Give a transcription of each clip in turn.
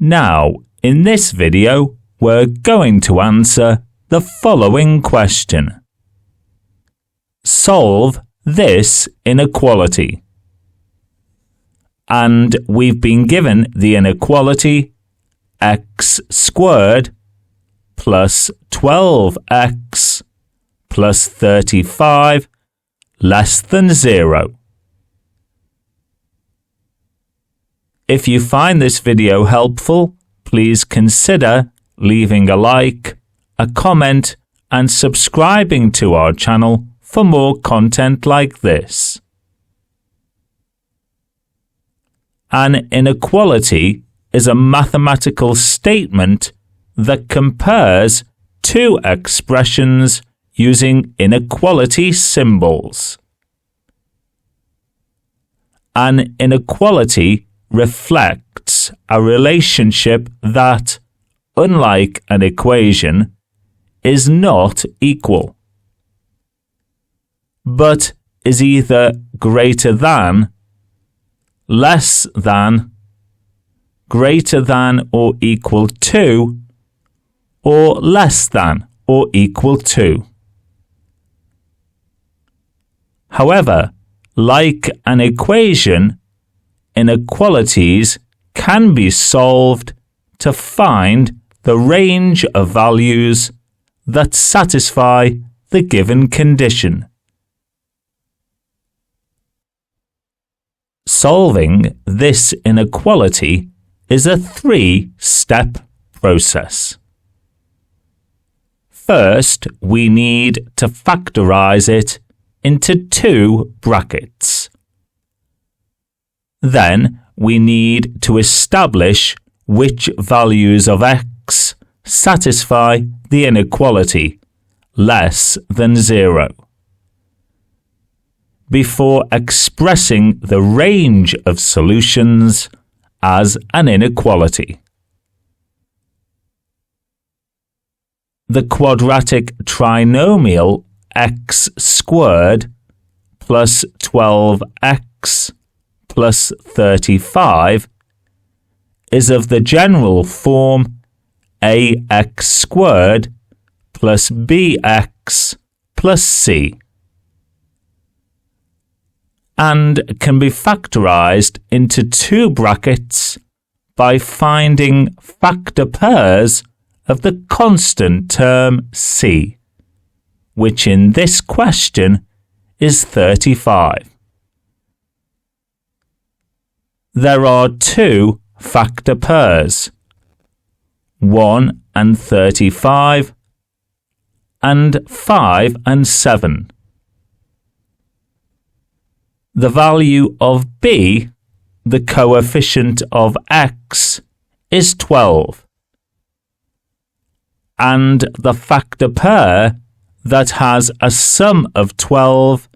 Now, in this video, we're going to answer the following question. Solve this inequality. And we've been given the inequality x squared plus 12x plus 35 less than 0. If you find this video helpful, please consider leaving a like, a comment, and subscribing to our channel for more content like this. An inequality is a mathematical statement that compares two expressions using inequality symbols. An inequality reflects a relationship that, unlike an equation, is not equal, but is either greater than, less than, greater than or equal to, or less than or equal to. However, like an equation, inequalities can be solved to find the range of values that satisfy the given condition. Solving this inequality is a three-step process. First, we need to factorize it into two brackets. Then, we need to establish which values of x satisfy the inequality less than 0. Before expressing the range of solutions as an inequality. The quadratic trinomial x squared plus 12x plus 35 is of the general form ax squared plus bx plus c, and can be factorized into two brackets by finding factor pairs of the constant term c, which in this question is 35. There are two factor pairs, 1 and 35, and 5 and 7. The value of b, the coefficient of x, is 12, and the factor pair that has a sum of 12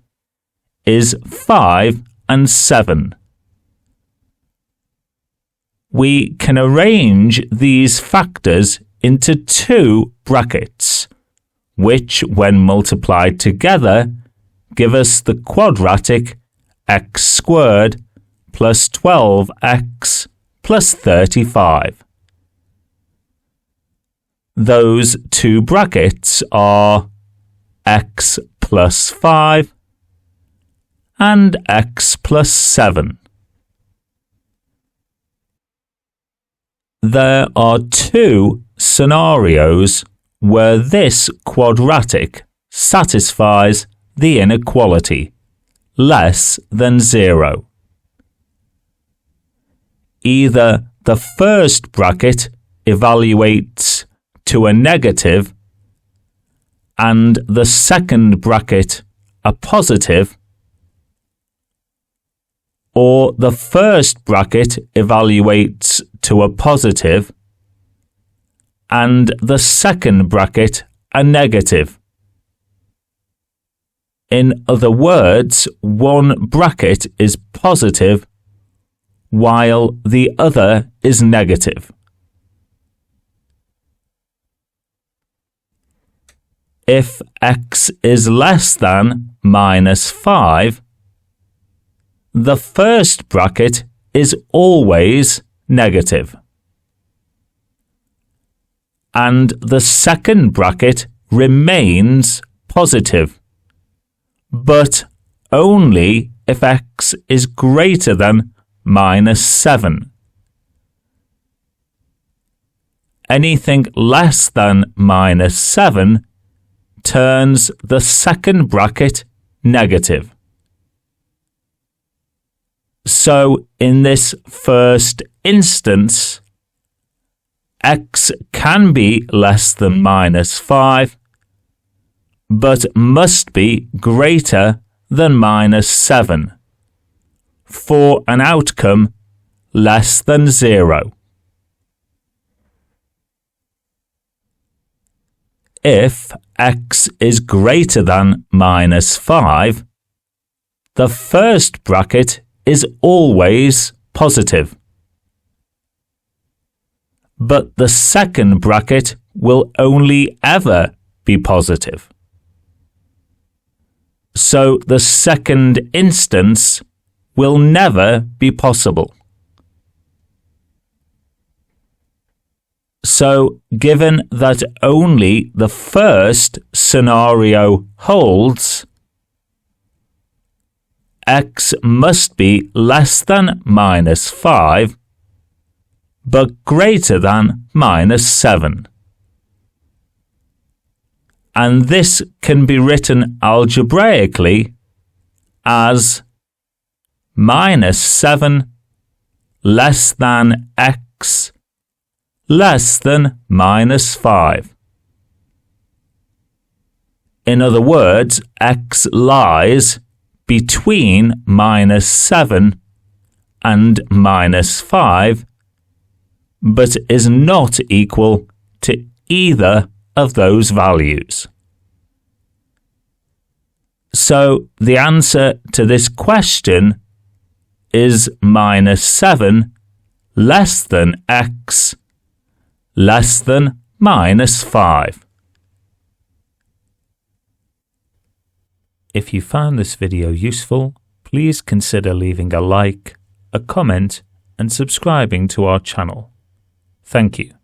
is 5 and 7. We can arrange these factors into two brackets, which, when multiplied together, give us the quadratic x squared plus 12x plus 35. Those two brackets are x plus 5 and x plus 7. There are two scenarios where this quadratic satisfies the inequality less than 0. Either the first bracket evaluates to a negative and the second bracket a positive, or the first bracket evaluates to a positive and the second bracket a negative. In other words, one bracket is positive while the other is negative. If x is less than -5, the first bracket is always negative. and the second bracket remains positive, but only if x is greater than -7. Anything less than -7 turns the second bracket negative. So in this first instance, x can be less than -5, but must be greater than -7 for an outcome less than 0. If x is greater than -5, the first bracket is always positive, but the second bracket will only ever be positive. So the second instance will never be possible. So, given that only the first scenario holds, x must be less than -5, but greater than -7. And this can be written algebraically as -7 less than x less than -5. In other words, x lies between -7 and -5, but is not equal to either of those values. So the answer to this question is -7 less than x less than -5. If you found this video useful, please consider leaving a like, a comment, and subscribing to our channel. Thank you.